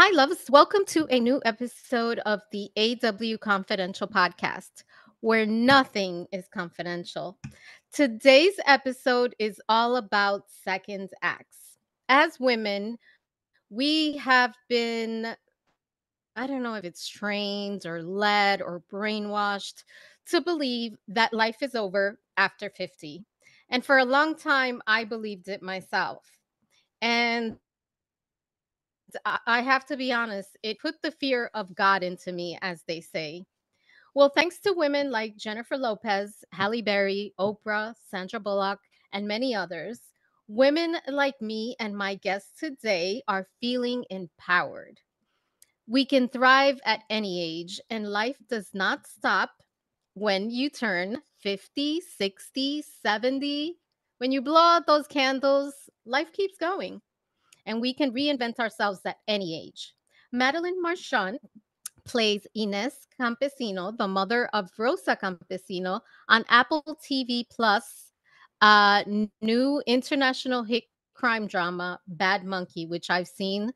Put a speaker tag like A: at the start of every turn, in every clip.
A: Hi, loves. Welcome to a new episode of the AW Confidential podcast, where nothing is confidential. Today's episode is all about second acts. As women, we have been, I don't know if it's trained or led or brainwashed to believe that life is over after 50. And for a long time, I believed it myself. And I have to be honest, it put the fear of God into me, as they say. Well, thanks to women like Jennifer Lopez, Halle Berry, Oprah, Sandra Bullock, and many others, women like me and my guests today are feeling empowered. We can thrive at any age, and life does not stop when you turn 50, 60, 70. When you blow out those candles, life keeps going and we can reinvent ourselves at any age. Madeleine Marchant plays Ines Campesino, the mother of Rosa Campesino, on Apple TV Plus, new international hit crime drama, Bad Monkey, which I've seen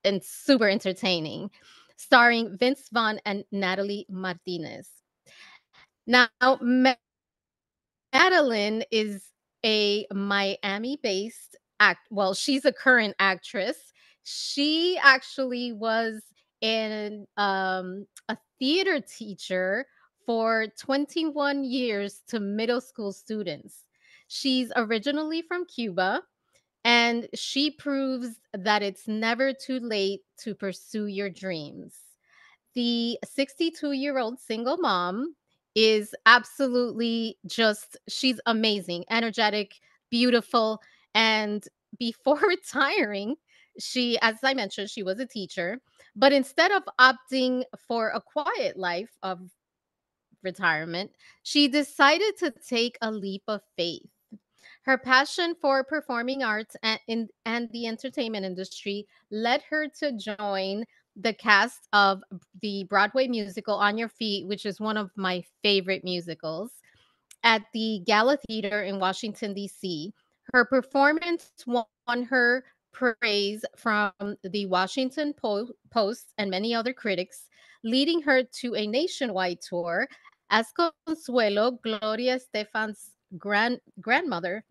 A: and super entertaining, starring Vince Vaughn and Natalie Martinez. Now, Madeline is a Miami-based she's a current actress. She actually was a theater teacher for 21 years to middle school students. She's originally from Cuba, and she proves that it's never too late to pursue your dreams. The 62-year-old single mom is absolutely just she's amazing, energetic, beautiful, and before retiring, she as I mentioned, she was a teacher, but instead of opting for a quiet life of retirement, she decided to take a leap of faith. Her passion for performing arts and the entertainment industry led her to join the cast of the Broadway musical On Your Feet, which is one of my favorite musicals, at the Gala Theater in Washington, D.C. Her performance won her praise from the Post and many other critics, leading her to a nationwide tour as Consuelo, Gloria Estefan's grandmother,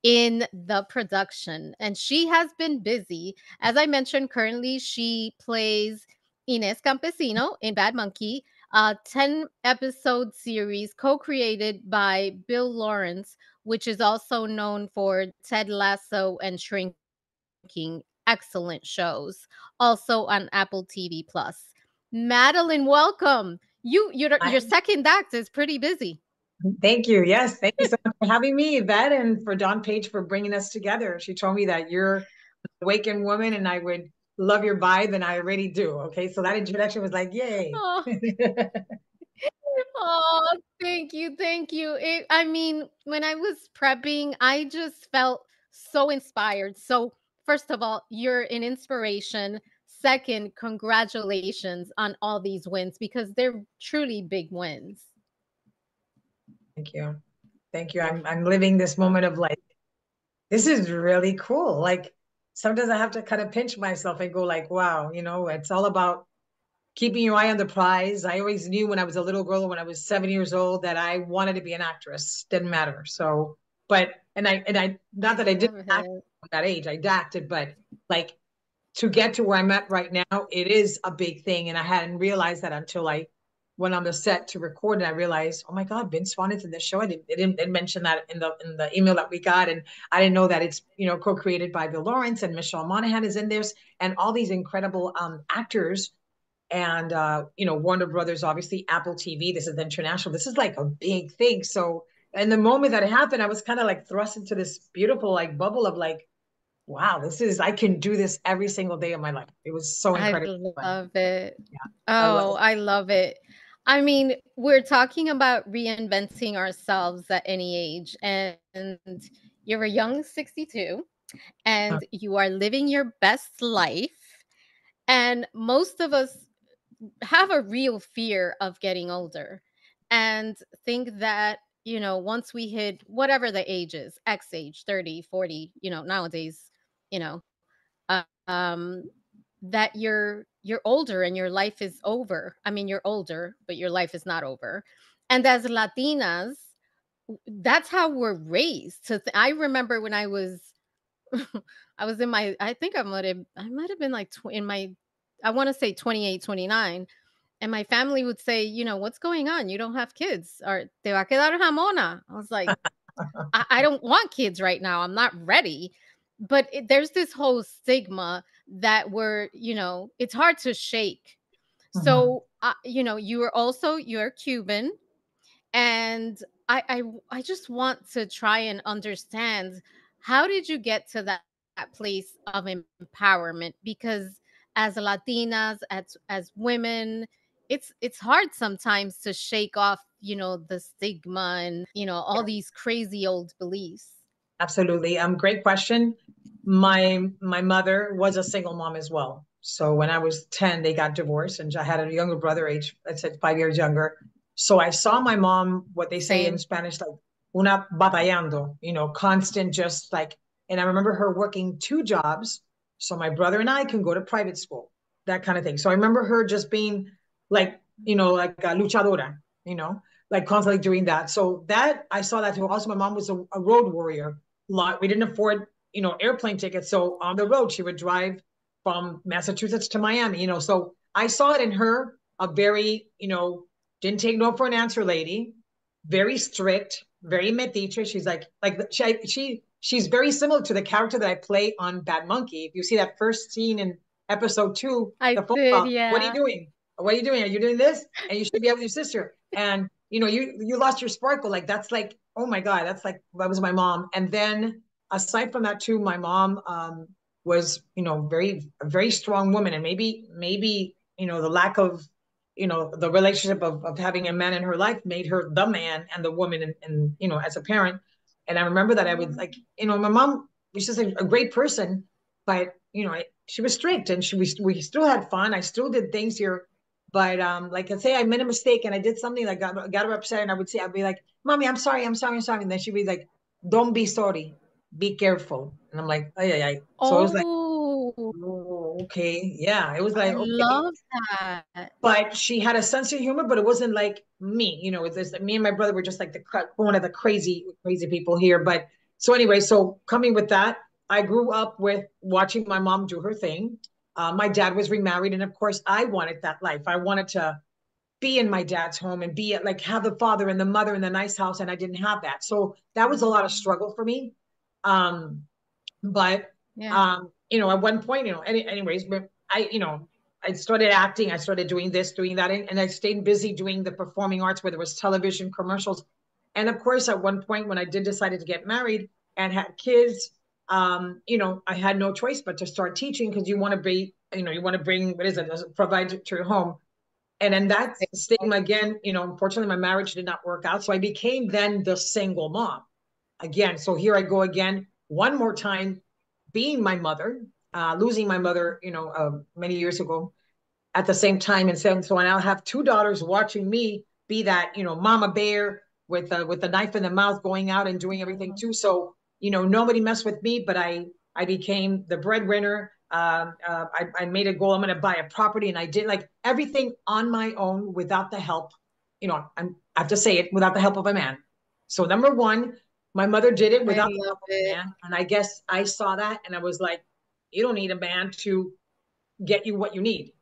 A: in the production. And she has been busy. As I mentioned, currently she plays Ines Campesino in Bad Monkey, a 10 episode series co created by Bill Lawrence, which is also known for Ted Lasso and Shrinking. Excellent shows, also on Apple TV Plus. Madeline, welcome. Your
B: I,
A: second act is pretty busy.
B: thank you. Yes, thank you so much for having me, Yvette, and for Dawn Page for bringing us together. She told me that you're an awakened woman and I would love your vibe, and I already do. Okay, so that introduction was like, yay.
A: Oh, oh, thank you, thank you. I mean, when I was prepping, I just felt so inspired. So, first of all, you're an inspiration. Second, congratulations on all these wins because they're truly big wins.
B: Thank you. Thank you. I'm living this moment of like, this is really cool. Like sometimes I have to kind of pinch myself and go like, wow, it's all about keeping your eye on the prize. I always knew when I was a little girl, when I was 7 years old, that I wanted to be an actress. Didn't matter. So, but and I not that I didn't
A: Love
B: act
A: it.
B: at that age, I acted, but like to get to where I'm at right now, it is a big thing. And I hadn't realized that until I went on the set to record, and I realized, oh my God, Vince Vaughn is in this show. I didn't mention that in the email that we got, and I didn't know that it's co-created by Bill Lawrence, and Michelle Monaghan is in this, and all these incredible actors, and Warner Brothers, obviously Apple TV. This is international. This is like a big thing. So, and the moment that it happened, I was kind of like thrust into this beautiful like bubble of like, wow, I can do this every single day of my life. It was so
A: I
B: incredible. But
A: love it.
B: yeah, I love
A: Oh,
B: it.
A: I love it. I mean, we're talking about reinventing ourselves at any age, and you're a young 62
B: Uh,
A: and you are living your best life. And most of us have a real fear of getting older and think that, once we hit whatever the age is, X age, 30, 40, nowadays, you know, um, that you're older and your life is over. I mean, you're older, but your life is not over. And as Latinas, that's how we're raised. I remember when I was I was in my, I think I might have been like in my, I want to say 28, 29. And my family would say, what's going on? You don't have kids. Or te va a quedar jamona. I was like, I don't want kids right now. I'm not ready. But there's this whole stigma that it's hard to shake.
B: Mhm.
A: So, you're Cuban, and I just want to try and understand, how did you get to that place of empowerment? Because as Latinas, as women, it's hard sometimes to shake off, the stigma and, all these crazy old beliefs.
B: Absolutely. Great question. My mother was a single mom as well. So when I was 10, they got divorced, and I had a younger brother, age, I said 5 years younger. So I saw my mom, what they say in
A: Same.
B: Spanish, like una batallando, constant, just like, and I remember her working two jobs. So my brother and I can go to private school, that kind of thing. So I remember her just being like, like a luchadora, like constantly doing that. So that I saw that too. Also, my mom was a road warrior. Lot we didn't afford airplane tickets, so on the road she would drive from Massachusetts to Miami. So I saw it in her, a very didn't take no for an answer lady, very strict, very metiche. She's like she's very similar to the character that I play on Bad Monkey. If you see that first scene in episode 2,
A: I
B: the phone
A: did,
B: call, what are you
A: yeah.
B: doing? What are you doing? Are you doing this? And you should be with your sister. And you lost your sparkle. Like, that's like, oh my God, that's like, that was my mom. And then aside from that too, my mom was, a very strong woman. And maybe, the lack of, the relationship of having a man in her life made her the man and the woman, and as a parent. And I remember that I would, like, my mom was just a great person, but, she was strict, and we still had fun. I still did things here. But like, let's say I made a mistake and I did something that got her upset, and I'd be like, "Mommy, I'm sorry, I'm sorry, I'm sorry." And then she'd be like, "Don't be sorry, be careful." And I'm like, "Ay, ay, ay." So it was like,
A: Oh,
B: "Oh, okay, yeah." It was
A: I
B: like, okay.
A: love that.
B: But she had a sense of humor, but it wasn't like me. It's this, me and my brother were just like one of the crazy, crazy people here. But so anyway, so coming with that, I grew up with watching my mom do her thing. My dad was remarried, and of course, I wanted that life. I wanted to be in my dad's home and be like, have the father and the mother in the nice house, and I didn't have that. So that was a lot of struggle for me. Um, but
A: Yeah.
B: at one point, anyways, but I started acting, I started doing this, doing that, and I stayed busy doing the performing arts, where there was television commercials. And of course, at one point when I did decided to get married and had kids, I had no choice but to start teaching, because you want to be, you want to bring, what is it, provide to your home. And then that stigma again, unfortunately, my marriage did not work out. So I became then the single mom again. So here I go again, one more time, being my mother, losing my mother, many years ago at the same time. And so I now have two daughters watching me be that, mama bear with the knife in the mouth, going out and doing everything too. So, nobody messed with me, but I became the breadwinner. I made a goal. I'm going to buy a property, and I did, like, everything on my own without the help. I have to say it, without the help of a man. So number one, my mother did it
A: I
B: without the
A: love
B: help of a
A: it.
B: man, and I guess I saw that, and I was like, you don't need a man to get you what you need,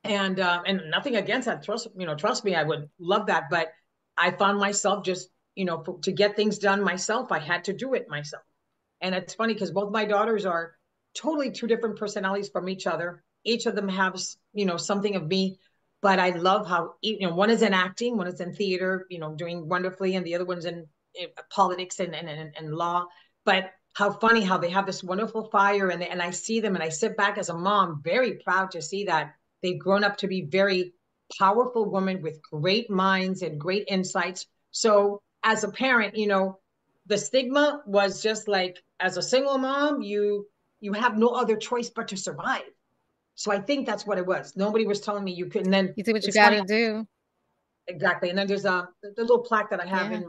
B: and nothing against that. Trust me, I would love that. But I found myself just, to get things done myself, I had to do it myself. And it's funny because both my daughters are totally two different personalities from each other. Each of them has, something of me. But I love how, one is in acting, one is in theater, doing wonderfully, and the other one's in politics and law. But how funny how they have this wonderful fire, and I see them, and I sit back as a mom, very proud to see that they've grown up to be very powerful women with great minds and great insights. So as a parent, the stigma was just like, as a single mom, you have no other choice but to survive. So I think that's what it was. Nobody was telling me you couldn't. Then
A: You do what you
B: it's funny,
A: gotta do.
B: exactly. And then there's the little plaque that I have
A: Yeah.
B: in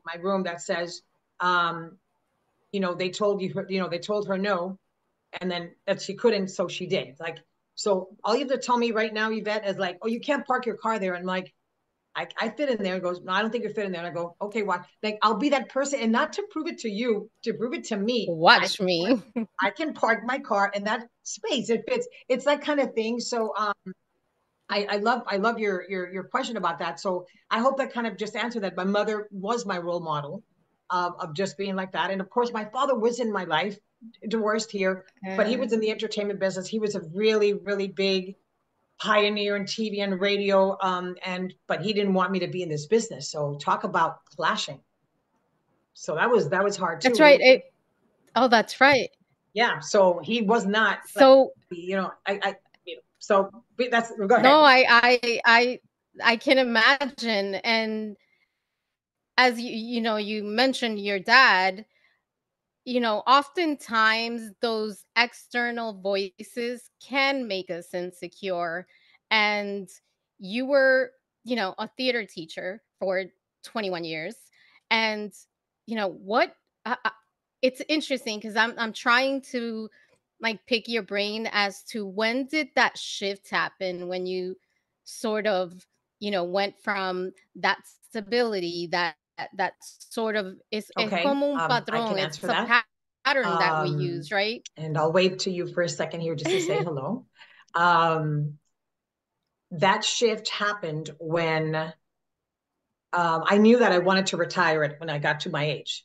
B: my room that says, they told her no, and then that she couldn't, so she did. Like, so all you have to tell me right now, Yvette, is like, oh, you can't park your car there. And like, I fit in there. And goes, no, I don't think you're fit in there. And I go, okay, why? Like, I'll be that person, and not to prove it to you, to prove it to me.
A: Watch me.
B: I can park my car in that space. It fits. It's that kind of thing. So I love your question about that. So I hope that kind of just answered that. My mother was my role model of just being like that. And of course, my father was in my life, divorced here, but he was in the entertainment business. He was a really, really big pioneer in TV and radio. But he didn't want me to be in this business. So talk about clashing. So that was hard
A: That's
B: too.
A: right. Oh, that's right.
B: Yeah. So he was not like,
A: So
B: so that's, go ahead.
A: no, I can imagine. And as you mentioned your dad, oftentimes those external voices can make us insecure. And you were, a theater teacher for 21 years. And, what it's interesting because I'm trying to like pick your brain as to when did that shift happen when you sort of, went from that stability, that sort of es
B: Okay.
A: como un
B: I can
A: patrón. It's
B: answer
A: a
B: that.
A: pattern that we use, right?
B: And I'll wave to you for a second here just to say hello. Um, that shift happened when I knew that I wanted to retire it when I got to my age.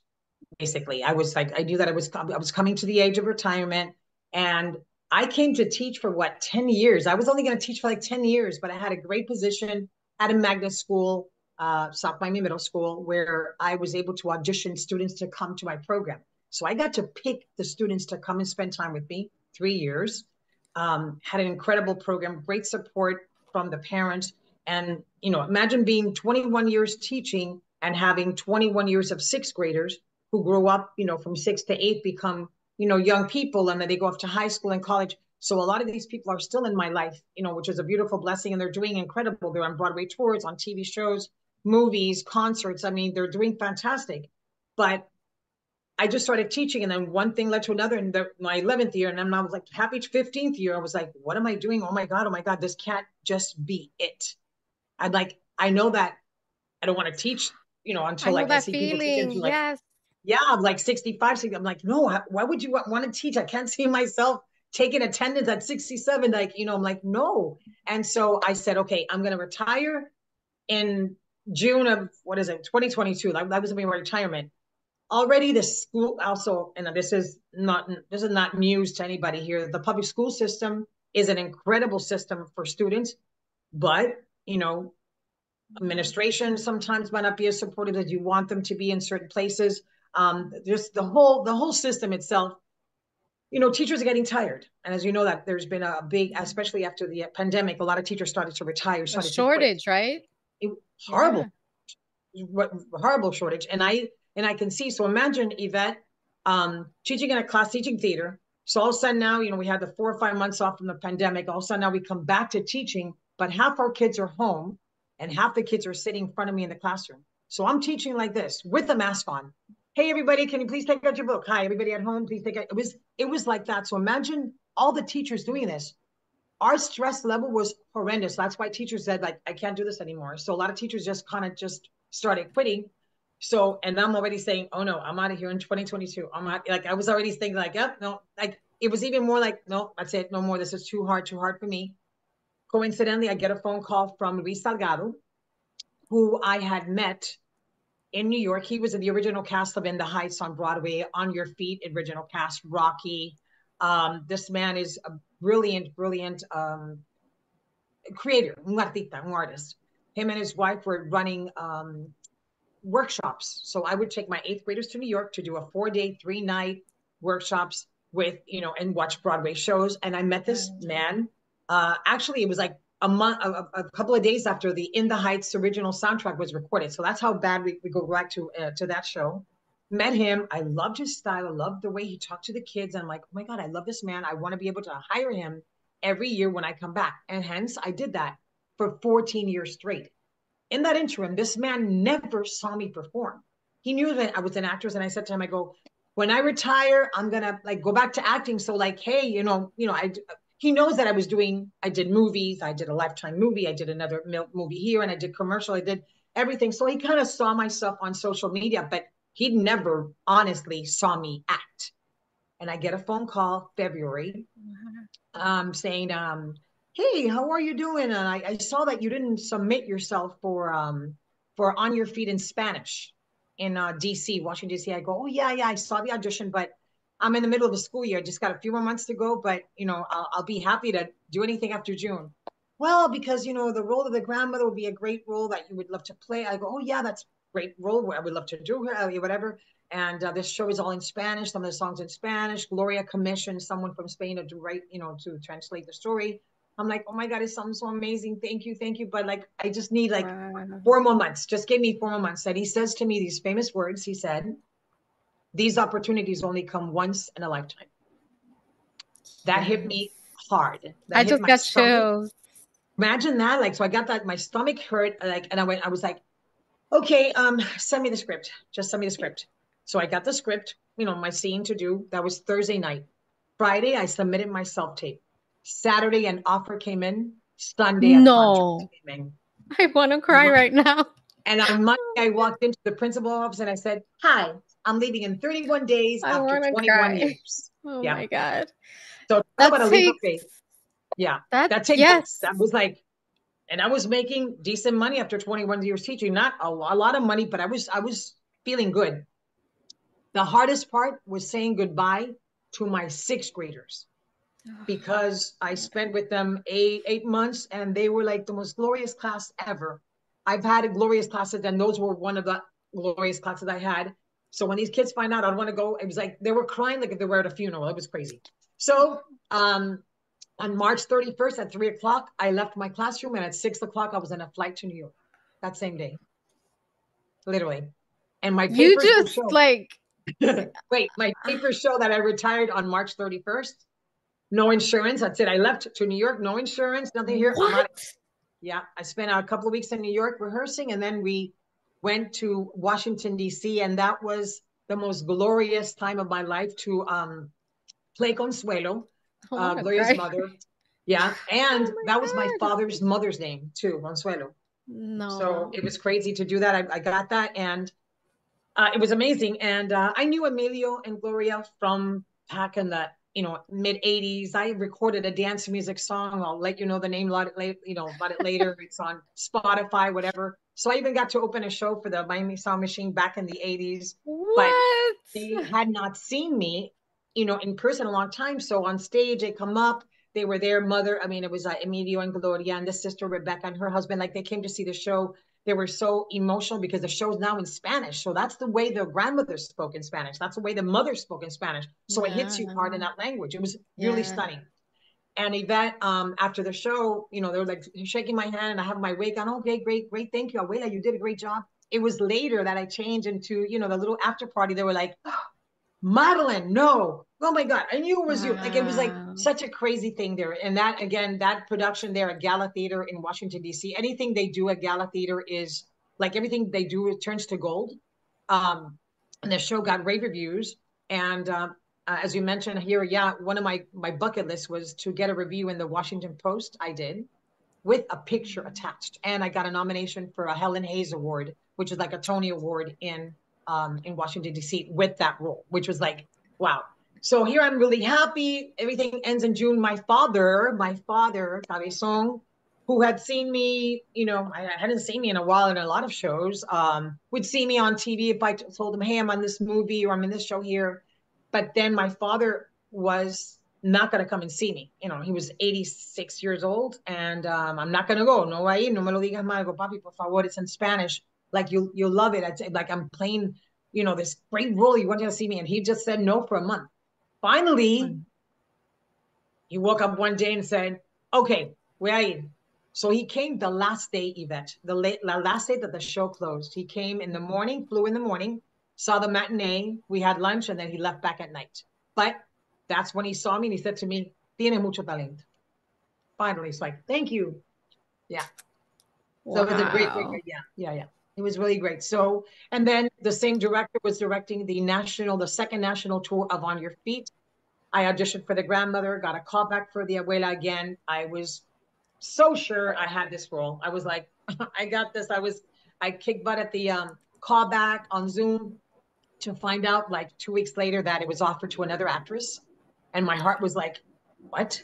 B: Basically, I was like, I knew that I was coming to the age of retirement, and I came to teach for what, 10 years. I was only going to teach for like 10 years, but I had a great position at a magnet school, South Miami Middle School, where I was able to audition students to come to my program. So I got to pick the students to come and spend time with me, 3 years. Had an incredible program, great support from the parents. And, imagine being 21 years teaching and having 21 years of sixth graders who grow up, from 6 to 8, become, young people, and then they go off to high school and college. So a lot of these people are still in my life, which is a beautiful blessing, and they're doing incredible. They're on Broadway tours, on TV shows, movies, concerts. I mean, they're doing fantastic. But I just started teaching, and then one thing led to another. And my 11th year, and then I was like, happy 15th year, I was like, what am I doing? Oh my God, this can't just be it. I know that I don't want to teach,
A: I
B: until
A: know
B: like I
A: that
B: see people teaching
A: feeling.
B: to like,
A: Yes.
B: yeah, I'm like 65, 60. I'm like, no, why would you want to teach? I can't see myself taking attendance at 67. Like, I'm like, no. And so I said, okay, I'm going to retire in June of, what is it, 2022. That was my retirement. Already the school also, and this is not news to anybody here. The public school system is an incredible system for students, but, administration sometimes might not be as supportive as you want them to be in certain places. Just the whole system itself. Teachers are getting tired, and as you know, that there's been a big, especially after the pandemic, a lot of teachers started to retire,
A: A
B: started to quit.
A: shortage, right?
B: It, horrible,
A: Yeah.
B: horrible shortage, and I can see. So imagine, Yvette, teaching in a class, teaching theater. So all of a sudden now, we had the 4 or 5 months off from the pandemic. All of a sudden now we come back to teaching, but half our kids are home and half the kids are sitting in front of me in the classroom. So I'm teaching like this with a mask on. Hey, everybody, can you please take out your book? Hi, everybody at home, please take it. It was like that. So imagine all the teachers doing this. Our stress level was horrendous. That's why teachers said, like, I can't do this anymore. So a lot of teachers just kind of just started quitting. So, and I'm already saying, oh no, I'm out of here in 2022. I'm not, like, I was already thinking like, yep, no, like it was even more like, no, that's it. No more. This is too hard for me. Coincidentally, I get a phone call from Luis Salgado, who I had met in New York. He was in the original cast of In the Heights on Broadway, On Your Feet, original cast, Rocky. This man is a brilliant, brilliant creator, un artista, un artist. Him and his wife were running workshops. So I would take my eighth graders to New York to do a 4-day, 3-night workshops with, and watch Broadway shows. And I met this man. Actually, it was like a couple of days after the In the Heights original soundtrack was recorded. So that's how bad we go back to that show. Met him. I loved his style. I loved the way he talked to the kids. I'm like, oh my God, I love this man. I want to be able to hire him every year when I come back. And hence I did that for 14 years straight. In that interim, this man never saw me perform. He knew that I was an actress, and I said to him, I go, when I retire, I'm gonna like go back to acting. So like, hey, he knows that I did movies, I did a Lifetime movie, I did another movie here, and I did commercial, I did everything. So he kind of saw my stuff on social media, but he never honestly saw me act. And I get a phone call February saying, hey, how are you doing? And I saw that you didn't submit yourself for On Your Feet in Spanish in DC, Washington, DC. I go, oh, yeah, I saw the audition, but I'm in the middle of the school year. I just got a few more months to go, but, I'll be happy to do anything after June. Well, because, the role of the grandmother would be a great role that you would love to play. I go, oh, yeah, that's a great role. I would love to do whatever. And this show is all in Spanish. Some of the songs in Spanish. Gloria commissioned someone from Spain to write, to translate the story. I'm like, oh my God, it sounds so amazing. Thank you. But like, I just need like 4 more months. Just give me 4 more months. And he says to me these famous words. He said, these opportunities only come once in a lifetime. That hit me hard. That
A: I
B: hit
A: just
B: my
A: got
B: stomach.
A: chills.
B: Imagine that. Like, so I got that, my stomach hurt. Like, and I was like, okay, send me the script. Just send me the script. So I got the script, my scene to do. That was Thursday night. Friday, I submitted my self-tape. Saturday, an offer came in. Sunday, a contract
A: No.
B: came in.
A: I want to cry right now.
B: And on Monday, I walked into the principal's office and I said, hi, I'm leaving in 31 days
A: I
B: after
A: want to
B: 21
A: cry.
B: years.
A: Oh
B: Yeah.
A: my God.
B: So talk
A: That
B: about a leap of
A: takes
B: faith. Yeah.
A: that.
B: That takes,
A: Yes.
B: that was like, and I was making decent money after 21 years teaching, not a lot of money, but I was feeling good. The hardest part was saying goodbye to my sixth graders because I spent with them 8 months and they were like the most glorious class ever. I've had glorious classes and those were one of the glorious classes I had. So when these kids find out I don't want to go, it was like they were crying like if they were at a funeral. It was crazy. So on March 31st at 3 o'clock, I left my classroom and at 6 o'clock, I was on a flight to New York that same day, literally. And my
A: You
B: papers will
A: just
B: show.
A: like,
B: Wait, my papers show that I retired on March 31st. No insurance. That's it. I left to New York. No insurance. Nothing here. I'm out.
A: what?
B: Yeah. I spent a couple of weeks in New York rehearsing, and then we went to Washington, D.C., and that was the most glorious time of my life to play Consuelo,
A: I want to
B: Gloria's
A: cry.
B: mother. Yeah. And
A: Oh my
B: that was my
A: God.
B: father's mother's name, too, Consuelo. So
A: No.
B: it was crazy to do that. I got that. And it was amazing. And I knew Emilio and Gloria from back in the mid 80s. I recorded a dance music song. I'll let you know the name about it later. It's on Spotify, whatever. So I even got to open a show for the Miami Sound Machine back in the 80s. But
A: What?
B: they had not seen me, in person a long time. So on stage, they come up. They were their mother. I mean, it was Emilio and Gloria and the sister Rebecca and her husband. Like they came to see the show. They were so emotional because the show's now in Spanish. So that's the way the grandmother spoke in Spanish. That's the way the mother spoke in Spanish. So it hits you hard in
A: Yeah.
B: that language. It was really
A: Yeah.
B: stunning. And Yvette, after the show, they were like shaking my hand and I have my wig on. Okay, great, great. Thank you. Abuela, you did a great job. It was later that I changed into, the little after party. They were like, oh, Madelin, no. Oh my God, I knew it was you. Like it was like
A: Wow.
B: such a crazy thing there. And that again, that production there at Gala Theater in Washington, D.C., anything they do at Gala Theater is like everything they do, it turns to gold. Um, and the show got rave reviews. And as you mentioned here, yeah, one of my bucket lists was to get a review in the Washington Post. I did with a picture attached. And I got a nomination for a Helen Hayes Award, which is like a Tony Award in Washington, D.C. with that role, which was like, wow. So here I'm really happy. Everything ends in June. My father, Cabezon, who had seen me, I hadn't seen me in a while in a lot of shows, would see me on TV if I told him, hey, I'm on this movie or I'm in this show here. But then my father was not going to come and see me. He was 86 years old and I'm not going to go. No, ahí, no me lo digas mal. I go, papi, por favor, it's in Spanish. Like you'll love it. Like I'm playing, this great role. You want to see me. And he just said no for a month. Finally, he woke up one day and said, okay, where are you? So he came the last day, Yvette, the last day that the show closed. He came in the morning, flew in the morning, saw the matinee. We had lunch and then he left back at night. But that's when he saw me and he said to me, tiene mucho talento. Finally, it's like, thank you. Yeah. So it was a great, great,
A: Wow.
B: great, yeah. It was really great. So, and then the same director was directing the second national tour of On Your Feet. I auditioned for the grandmother, got a call back for the abuela again. I was so sure I had this role. I was like, I got this. I kicked butt at the callback on Zoom to find out like 2 weeks later that it was offered to another actress. And my heart was like, what?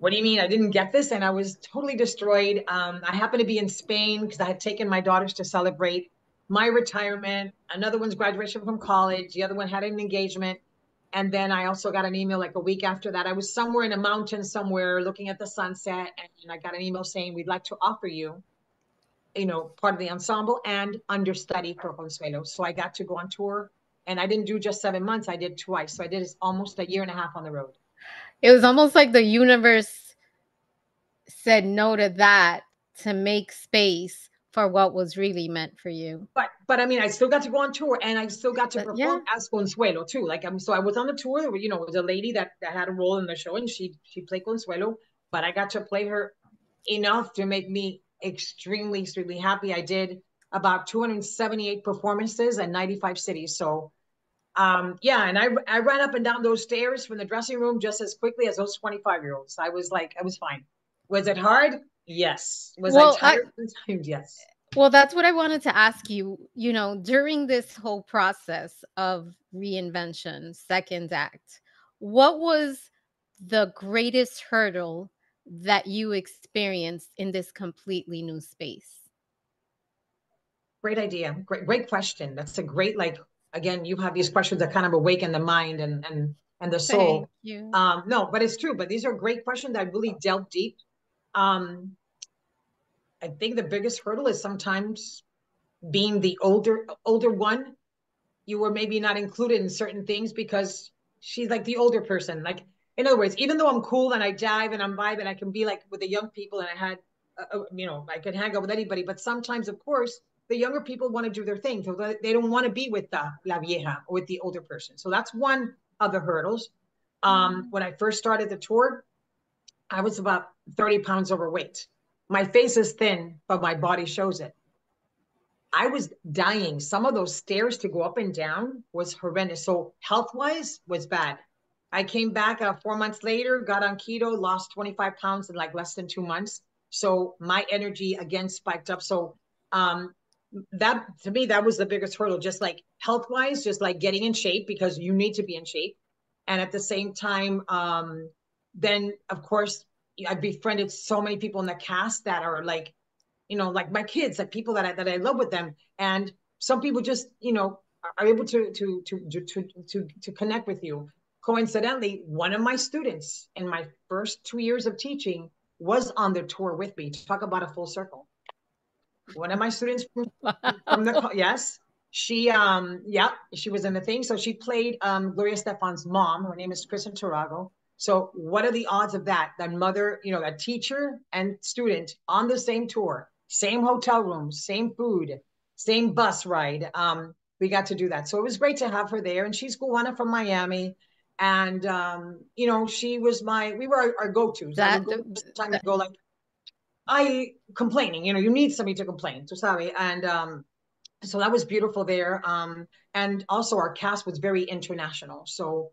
B: What do you mean I didn't get this? And I was totally destroyed. I happened to be in Spain because I had taken my daughters to celebrate my retirement. Another one's graduation from college. The other one had an engagement. And then I also got an email like a week after that. I was somewhere in a mountain somewhere looking at the sunset. And I got an email saying, we'd like to offer you, part of the ensemble and understudy for Consuelo. So I got to go on tour. And I didn't do just 7 months. I did twice. So I did almost a year and a half on the road.
A: It was almost like the universe said no to that to make space for what was really meant for you.
B: But I mean, I still got to go on tour and I still got to
A: Yeah.
B: perform as Consuelo too. Like so I was on the tour. It was a lady that had a role in the show, and she played Consuelo. But I got to play her enough to make me extremely, extremely happy. I did about 278 performances in 95 cities. So yeah, and I ran up and down those stairs from the dressing room just as quickly as those 25-year-olds. I was fine. Was it hard? Yes. Was I
A: Well,
B: tired sometimes? Yes.
A: well, that's what I wanted to ask you. During this whole process of reinvention, second act, what was the greatest hurdle that you experienced in this completely new space?
B: Great idea. Great question. That's a great, like, again, you have these questions that kind of awaken the mind and the
A: Thank
B: soul.
A: you.
B: No, but it's true. But these are great questions that really delve deep. Um, I think the biggest hurdle is sometimes being the older one. You were maybe not included in certain things because she's like the older person. Like, in other words, even though I'm cool and I jive and I'm vibe and I can be like with the young people and I can hang out with anybody, but sometimes, of course, the younger people want to do their thing. So they don't want to be with the la vieja or with the older person. So that's one of the hurdles. When I first started the tour, I was about 30 pounds overweight. My face is thin, but my body shows it. I was dying. Some of those stairs to go up and down was horrendous. So health wise was bad. I came back 4 months later, got on keto, lost 25 pounds in like less than 2 months. So my energy again spiked up. So that to me, that was the biggest hurdle, just like health wise, just like getting in shape because you need to be in shape. And at the same time, then of course, I befriended so many people in the cast that are like my kids, like people that I love with them, and some people just are able to connect with you. Coincidentally, one of my students in my first 2 years of teaching was on the tour with me. Talk about a full circle. One of my students from the yes, she was in the thing. So she played Gloria Stefan's mom. Her name is Kristen Tarago. So what are the odds of that? That mother, a teacher and student on the same tour, same hotel room, same food, same bus ride. We got to do that. So it was great to have her there. And she's Cubana from Miami. And she was we were our go-tos. I would
A: That,
B: go time and go like, I complaining, you need somebody to complain. So sorry. And so that was beautiful there. And also our cast was very international. So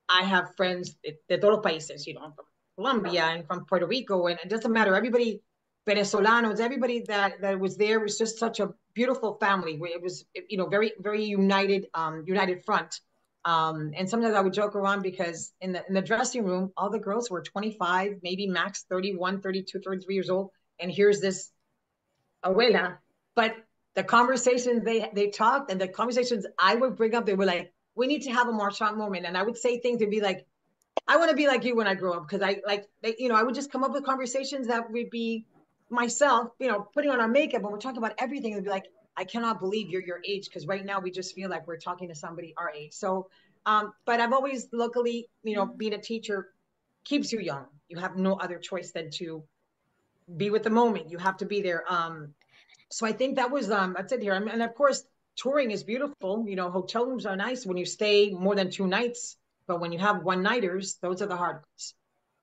B: I have friends de todos los países, from Colombia and from Puerto Rico, and it doesn't matter. Everybody, Venezolanos, everybody that was there was just such a beautiful family. It was, very, very united front. And sometimes I would joke around because in the dressing room, all the girls were 25, maybe max 31, 32, 33 years old. And here's this abuela. But the conversations they talked and the conversations I would bring up, they were like, we need to have a Marchant moment. And I would say things to be like, I want to be like you when I grow up. Because I would just come up with conversations that would be myself, putting on our makeup and we're talking about everything. And be like, I cannot believe you're your age. Because right now we just feel like we're talking to somebody our age. So, but I've always luckily, being a teacher keeps you young. You have no other choice than to be with the moment. You have to be there. So I think that's it here. And of course, touring is beautiful. Hotel rooms are nice when you stay more than 2 nights, but when you have one nighters, those are the hard ones.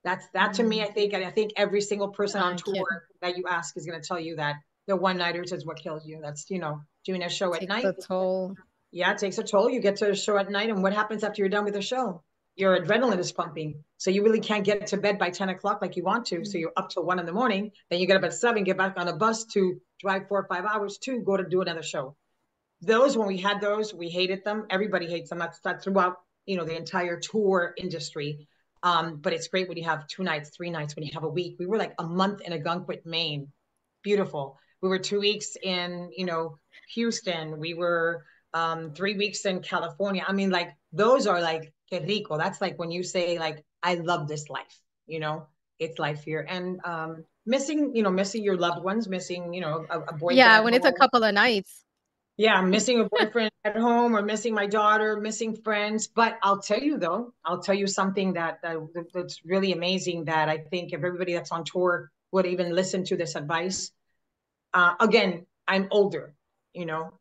B: That to me, I think every single person on
A: I
B: tour
A: can
B: that you ask is going to tell you that The one-nighters is what kills you. That's, doing a show at
A: Takes
B: night.
A: a toll.
B: Yeah, it takes a toll. You get to a show at night, and what happens after you're done with the show? Your adrenaline is pumping. So you really can't get to bed by 10 o'clock like you want to. So you're up till 1 in the morning. Then you get up at 7, get back on a bus to drive 4 or 5 hours to go to do another show. Those, when we had those, we hated them. Everybody hates them. That's throughout, the entire tour industry. But it's great when you have 2 nights, 3 nights, when you have a week. We were like a month in Algonquin, Maine. Beautiful. We were 2 weeks in, Houston. We were 3 weeks in California. I mean, like, those are like, que rico. That's like when you say, like, I love this life, it's life here. And missing your loved ones, missing, a boyfriend
A: Yeah,
B: at
A: when it's a
B: home.
A: couple of nights.
B: Yeah, I'm missing a boyfriend at home, or missing my daughter, missing friends. But I'll tell you something that's really amazing, that I think if everybody that's on tour would even listen to this advice. Again, I'm older,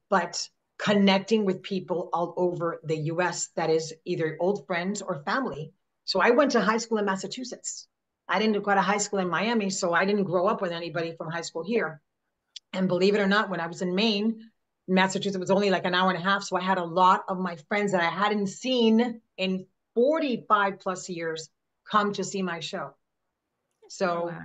B: but connecting with people all over the US that is either old friends or family. So I went to high school in Massachusetts. I didn't go to high school in Miami, so I didn't grow up with anybody from high school here. And believe it or not, when I was in Maine, Massachusetts was only like an hour and a half. So I had a lot of my friends that I hadn't seen in 45 plus years come to see my show. So
A: Wow.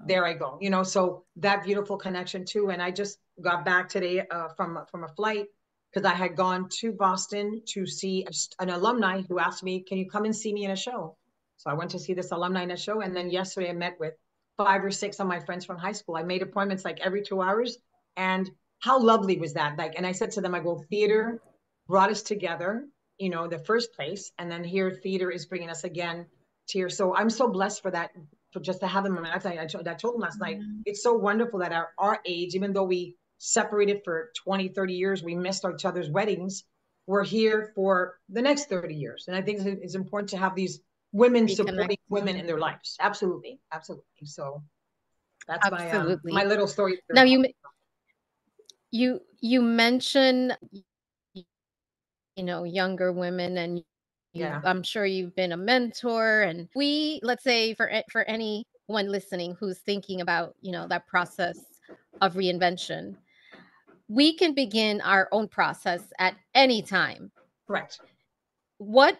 B: there I go. So that beautiful connection too. And I just got back today from a flight, because I had gone to Boston to see an alumni who asked me, can you come and see me in a show? So I went to see this alumni in a show. And then yesterday I met with 5 or 6 of my friends from high school. I made appointments like every 2 hours. And how lovely was that? Like, and I said to them, I go, theater brought us together, the first place. And then here, theater is bringing us again to here. So I'm so blessed for that, for just to have them. I told them last night, it's so wonderful that our age, even though we separated for 20, 30 years, we missed each other's weddings, we're here for the next 30 years. And I think it's important to have these women supporting women in their lives. Absolutely. Absolutely. So that's my little story.
A: Now you mentioned, younger women, and
B: Yeah.
A: I'm sure you've been a mentor, and let's say for anyone listening who's thinking about, that process of reinvention, we can begin our own process at any time.
B: Correct.
A: What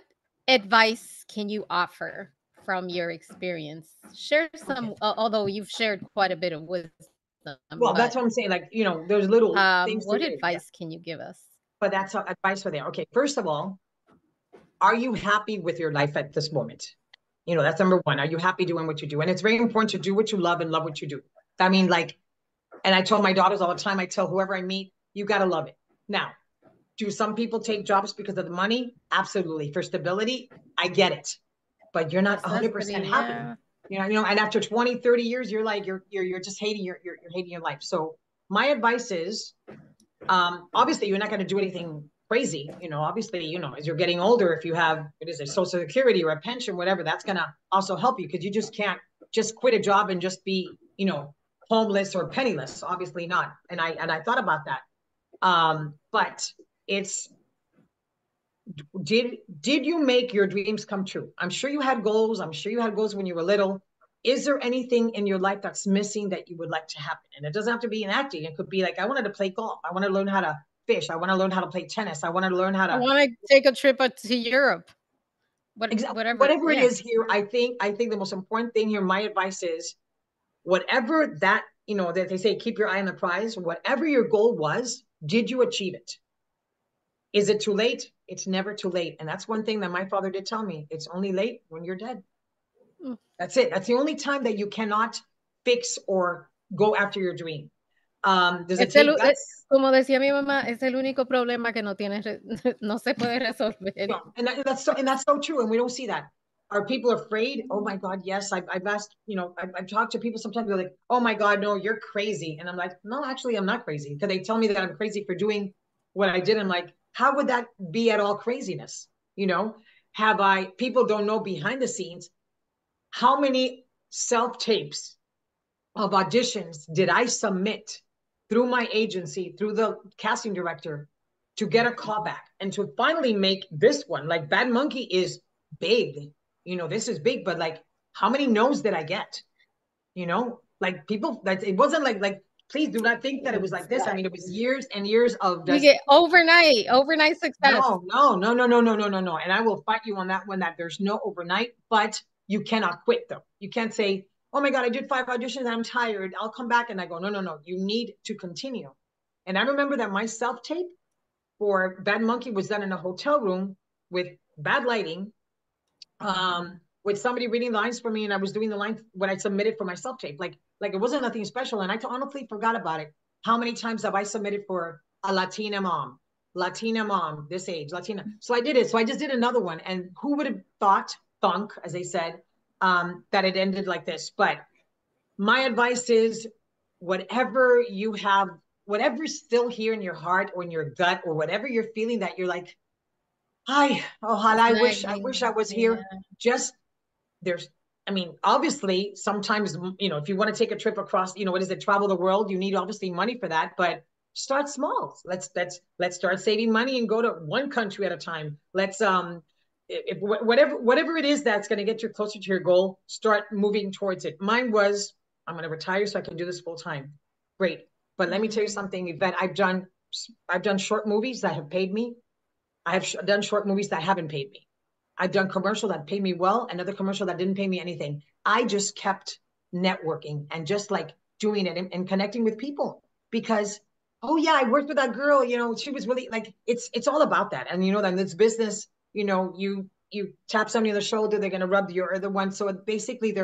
A: advice can you offer from your experience? Share some,
B: Okay.
A: although you've shared quite a bit of wisdom,
B: Well,
A: but
B: that's what I'm saying. Like, there's little things to
A: what
B: do. Yeah.
A: advice can you give us?
B: But that's advice for there. Okay. First of all, are you happy with your life at this moment? That's number one. Are you happy doing what you do? And it's very important to do what you love and love what you do. I mean, like, and I tell my daughters all the time, I tell whoever I meet, you got to love it. Now, do some people take jobs because of the money? Absolutely. For stability, I get it. But you're not 100% happy.
A: Yeah.
B: And after 20, 30 years, you're like, you're just hating you're hating your life. So my advice is, obviously you're not going to do anything crazy. Obviously, as you're getting older, if you have, what is it, Social Security or a pension, whatever, that's going to also help you, because you just can't just quit a job and just be, homeless or penniless. Obviously not. And I thought about that. But it's, did you make your dreams come true? I'm sure you had goals. I'm sure you had goals when you were little. Is there anything in your life that's missing that you would like to happen? And it doesn't have to be in acting. It could be like, I wanted to play golf. I want to learn how to fish. I want to learn how to play tennis. I want to learn how
A: I
B: to,
A: want to take a trip to Europe. Whatever.
B: it
A: Yeah.
B: is here. I think the most important thing here, my advice is, whatever that, that they say, keep your eye on the prize. Whatever your goal was, did you achieve it? Is it too late? It's never too late. And that's one thing that my father did tell me. It's only late when you're dead. That's it. That's the only time that you cannot fix or go after your dream. Does it take guts?
A: Como decía mi mamá, es el único problema que no se puede resolver.
B: No. And that's so true. And we don't see that. Are people afraid? Oh my God, yes. I've asked, I've talked to people sometimes. They're like, oh my God, no, you're crazy. And I'm like, no, actually, I'm not crazy. Because they tell me that I'm crazy for doing what I did. I'm like, how would that be at all craziness? People don't know behind the scenes, how many self-tapes of auditions did I submit through my agency, through the casting director, to get a callback and to finally make this one? Like, Bad Monkey is big, this is big, but like, how many no's did I get? Like, people, like, it wasn't like Please do not think that it was like this. I mean, it was years and years of
A: You
B: just
A: get overnight success.
B: no. And I will fight you on that one, that there's no overnight, but you cannot quit though. You can't say, oh my God, I did 5 auditions and I'm tired. I'll come back. And I go, no. You need to continue. And I remember that my self-tape for Bad Monkey was done in a hotel room with bad lighting, with somebody reading lines for me, and I was doing the lines when I submitted for my self-tape. Like it wasn't nothing special. And I honestly forgot about it. How many times have I submitted for a Latina mom, this age, Latina? So I did it. So I just did another one. And who would have thunk, as they said, that it ended like this? But my advice is, whatever you have, whatever's still here in your heart or in your gut or whatever you're feeling that you're like, hi, oh, I wish I was here. Just there's, I mean, obviously, sometimes, if you want to take a trip across, what is it, travel the world, you need obviously money for that, but start small. Let's start saving money and go to one country at a time. Let's whatever it is that's going to get you closer to your goal, start moving towards it. Mine was, I'm going to retire so I can do this full time. Great. But let me tell you something, Yvette, I've done short movies that have paid me. I have done short movies that haven't paid me. I've done commercial that paid me well, another commercial that didn't pay me anything. I just kept networking and just like doing it and connecting with people because, oh yeah, I worked with that girl, she was really like, it's all about that. And then this business, you tap somebody on the shoulder, they're going to rub your other one. So basically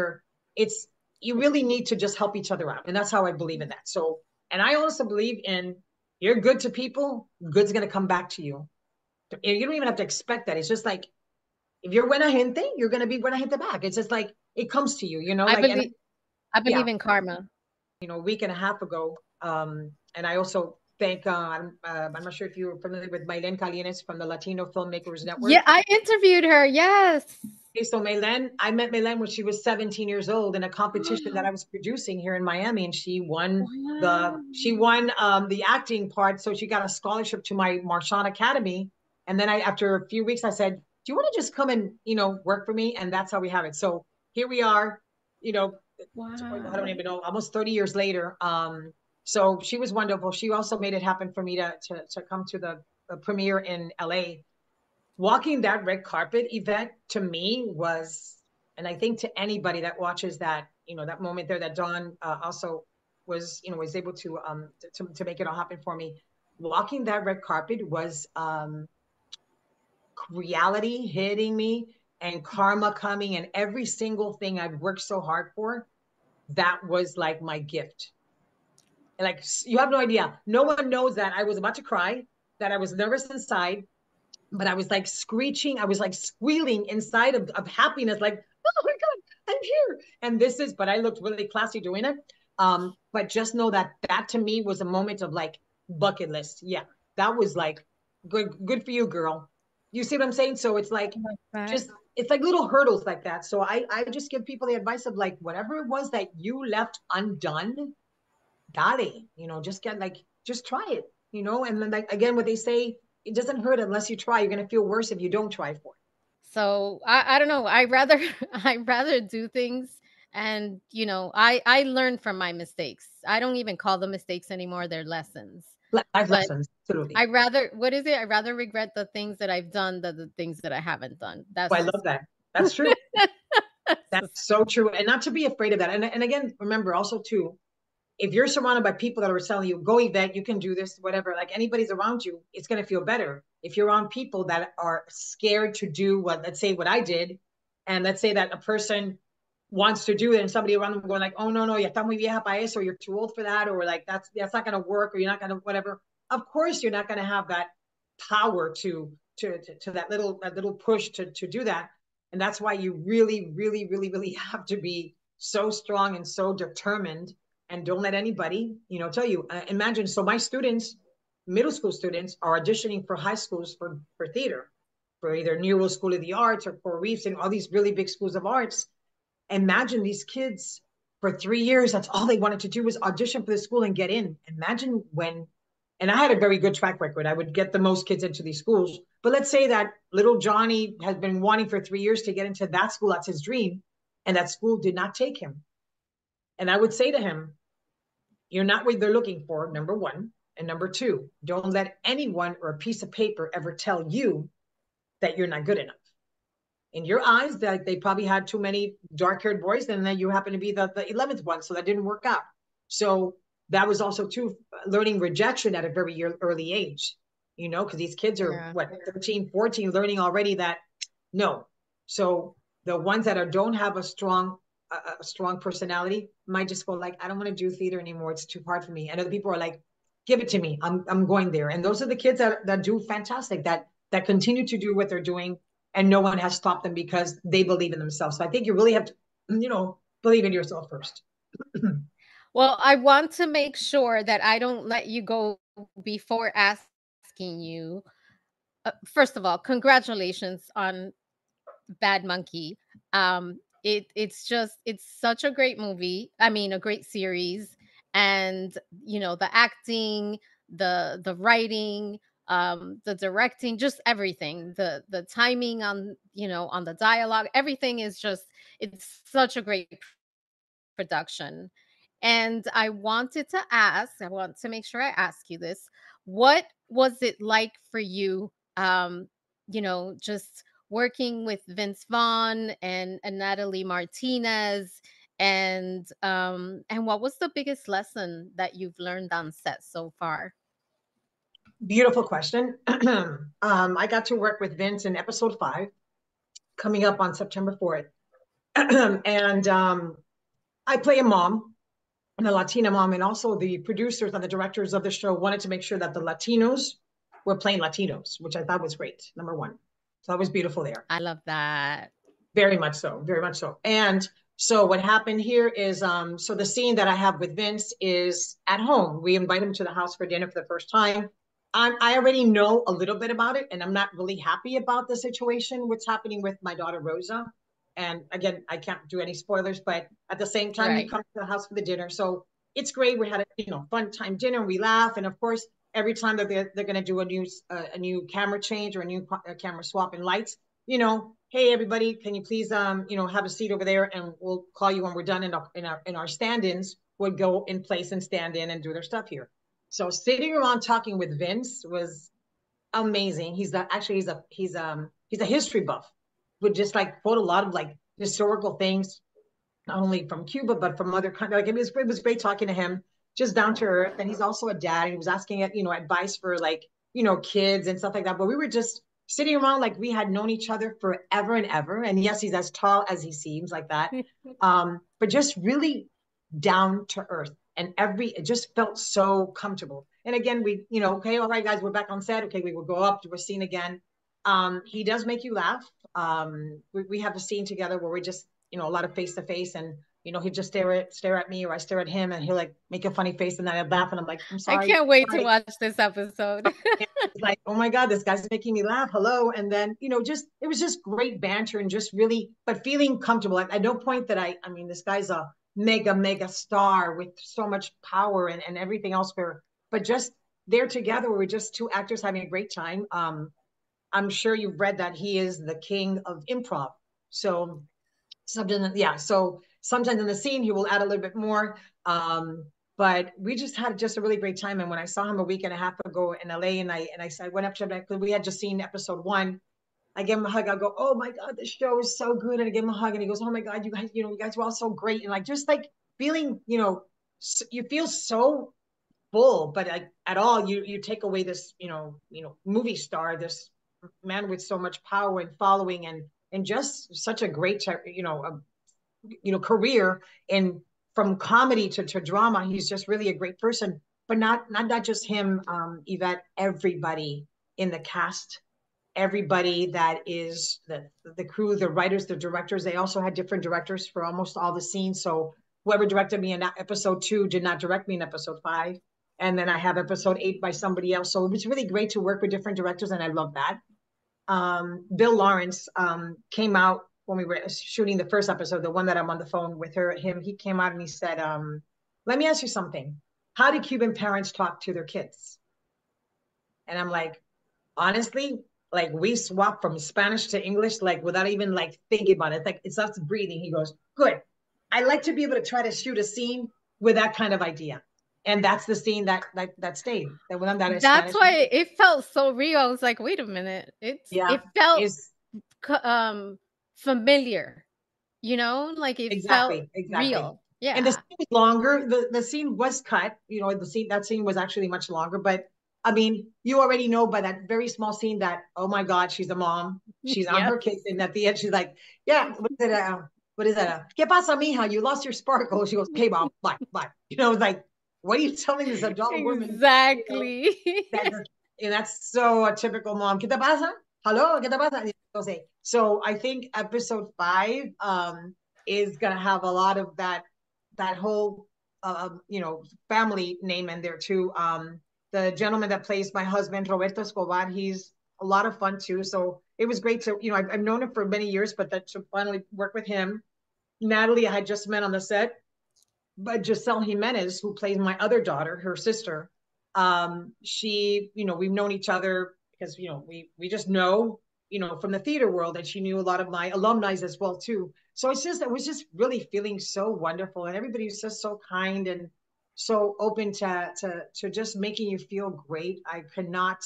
B: you really need to just help each other out. And that's how I believe in that. So, and I also believe in, you're good to people, good's going to come back to you. You don't even have to expect that. It's just like, if you're buena gente, you're going to be buena gente back. It's just like, it comes to you,
A: I believe in karma.
B: A week and a half ago. And I also thank, I'm not sure if you're familiar with Madeleine Marchant from the Latino Filmmakers Network.
A: Yeah, I interviewed her. Yes.
B: Okay, so I met Madeleine when she was 17 years old in a competition that I was producing here in Miami, and she won the acting part. So she got a scholarship to my Marchant Academy. And then after a few weeks, I said, do you want to just come and, work for me? And that's how we have it. So here we are, I don't even know, almost 30 years later. So she was wonderful. She also made it happen for me to come to the premiere in LA. Walking that red carpet, Yvette, to me was, and I think to anybody that watches that, that moment there that Dawn also was able to make it all happen for me. Walking that red carpet was reality hitting me and karma coming, and every single thing I've worked so hard for, that was like my gift. Like, you have no idea. No one knows that I was about to cry, that I was nervous inside, but I was like screeching. I was like squealing inside of happiness, like, oh my God, I'm here. And but I looked really classy doing it. But just know that to me was a moment of like bucket list. Yeah, that was like, good for you, girl. You see what I'm saying? So it's like, it's like little hurdles like that. So I just give people the advice of like, whatever it was that you left undone, dale, just try it, and then like, again, what they say, it doesn't hurt unless you try. You're going to feel worse if you don't try for it.
A: So I don't know. I rather do things, and I learn from my mistakes. I don't even call them mistakes anymore. They're lessons.
B: Life lessons, absolutely.
A: I rather, what is it? I rather regret the things that I've done than the things that I haven't done.
B: I love that. That's true. That's so true. And not to be afraid of that. And again, remember also too, if you're surrounded by people that are telling you, go Yvette, you can do this, whatever, like anybody's around you, it's going to feel better. If you're around people that are scared to do let's say what I did, and let's say that a person wants to do it and somebody around them going like, oh, no, ya está muy vieja para eso, or you're too old for that, or like, that's not going to work, or you're not going to, whatever. Of course, you're not going to have that power to that little push to do that. And that's why you really, really, really, really have to be so strong and so determined. And don't let anybody, tell you. Imagine, so my students, middle school students, are auditioning for high schools for theater, for either New World School of the Arts or for Reeves and all these really big schools of arts. Imagine these kids for 3 years, that's all they wanted to do was audition for the school and get in. Imagine and I had a very good track record. I would get the most kids into these schools. But let's say that little Johnny has been wanting for 3 years to get into that school, that's his dream, and that school did not take him. And I would say to him, You're not what they're looking for, number one. And number two, don't let anyone or a piece of paper ever tell you that you're not good enough. In your eyes, that they probably had too many dark-haired boys, and then you happen to be the 11th one, so that didn't work out. So that was also too learning rejection at a very early age, because these kids are
A: Yeah.
B: what, 13, 14, learning already that no. So the ones that don't have a strong personality might just go like, I don't want to do theater anymore. It's too hard for me. And other people are like, give it to me. I'm going there. And those are the kids that do fantastic, that continue to do what they're doing, and no one has stopped them because they believe in themselves. So I think you really have to, believe in yourself first.
A: Well, I want to make sure that I don't let you go before asking you. First of all, congratulations on Bad Monkey. It's such a great movie. I mean, a great series, and the acting, the writing, the directing, just everything. The timing on on the dialogue, everything is just it's such a great production. And I want to make sure I ask you this. What was it like for you, just working with Vince Vaughn and Natalie Martinez, and what was the biggest lesson that you've learned on set so far?
B: Beautiful question. I got to work with Vince in episode 5, coming up on September 4th. And I play a mom, and a Latina mom, and also the producers and the directors of the show wanted to make sure that the Latinos were playing Latinos, which I thought was great, number one. So that was beautiful there.
A: I love that.
B: Very much so, very much so. And so what happened here is, so the scene that I have with Vince is at home. We invite him to the house for dinner for the first time. I already know a little bit about it, and I'm not really happy about the situation, what's happening with my daughter, Rosa. And again, I can't do any spoilers, but at the same time, he
A: Right.
B: comes to the house for the dinner. So it's great. We had a fun time dinner. We laugh. And of course, every time that they're going to do a new camera change or a new camera swap in lights, hey everybody, can you please have a seat over there, and we'll call you when we're done. In our stand-ins would go in place and stand in and do their stuff here. So sitting around talking with Vince was amazing. He's a history buff, would just like quote a lot of like historical things, not only from Cuba but from other countries. Like it was great talking to him, just down to earth. And he's also a dad. He was asking advice for like kids and stuff like that. But we were just sitting around like we had known each other forever and ever. And yes, he's as tall as he seems, like that. But just really down to earth, and it just felt so comfortable. And again, we, okay, all right, guys, we're back on set. Okay, we will go up to a scene again. He does make you laugh. We have a scene together where we're just, a lot of face to face, and he'd just stare at me, or I stare at him, and he'll like make a funny face, and then I laugh, and I'm like, I'm
A: I
B: sorry.
A: can't wait to
B: Sorry.
A: watch this episode.
B: It's like, oh my God, this guy's making me laugh. Hello. And then, just, it was just great banter, and just really, but feeling comfortable. Like, at no point that I mean, this guy's a mega star with so much power and everything else, but just there together, we're just two actors having a great time. I'm sure you've read that he is the king of improv. So so sometimes in the scene he will add a little bit more. But we just had just a really great time. And when I saw him a week and a half ago in LA, and I went up to him, because we had just seen episode 1. I gave him a hug. I go, oh my God, this show is so good. And I gave him a hug, and he goes, oh my God, you guys were all so great. And like, just like feeling, you feel so full, but like at all, you take away this, movie star, this man with so much power and following, and just such a great, career in, from comedy to drama. He's just really a great person. But not just him, Yvette, everybody in the cast, everybody that is the crew, the writers, the directors. They also had different directors for almost all the scenes. So whoever directed me in episode 2 did not direct me in episode 5. And then I have episode 8 by somebody else. So it was really great to work with different directors, and I love that. Bill Lawrence came out when we were shooting the first episode, the one that I'm on the phone with him. He came out and he said, let me ask you something. How do Cuban parents talk to their kids? And I'm like, honestly, like, we swapped from Spanish to English, like without even like thinking about it. Like, it's us breathing. He goes, good. I like to be able to try to shoot a scene with that kind of idea. And that's the scene that stayed. That one that is
A: That's
B: Spanish.
A: why it felt so real. I was like, "Wait a minute."
B: Yeah,
A: It felt
B: is
A: familiar, like it felt
B: exactly.
A: real.
B: And the
A: Yeah.
B: scene was longer. The scene was cut. That scene was actually much longer. But I mean, you already know by that very small scene that, oh my God, she's a mom. She's on
A: Yes.
B: her kids, and at the end, she's like, yeah, what is that? ¿Qué pasa, mija? You lost your sparkle. She goes, okay, mom, bye, bye. It's like, what are you telling this adult woman?
A: Exactly.
B: That and that's so a typical mom. ¿Qué te pasa? Hello, ¿qué te pasa? So I think episode 5 is gonna have a lot of that whole family name in there too. The gentleman that plays my husband, Roberto Escobar, he's a lot of fun too. So it was great to, I've known him for many years, but to finally work with him. Natalie, I had just met on the set, but Giselle Jimenez, who plays my other daughter, her sister, she, we've known each other because, we just know, from the theater world, and she knew a lot of my alumni as well too. So it was just really feeling so wonderful, and everybody was just so kind and so open to just making you feel great. I cannot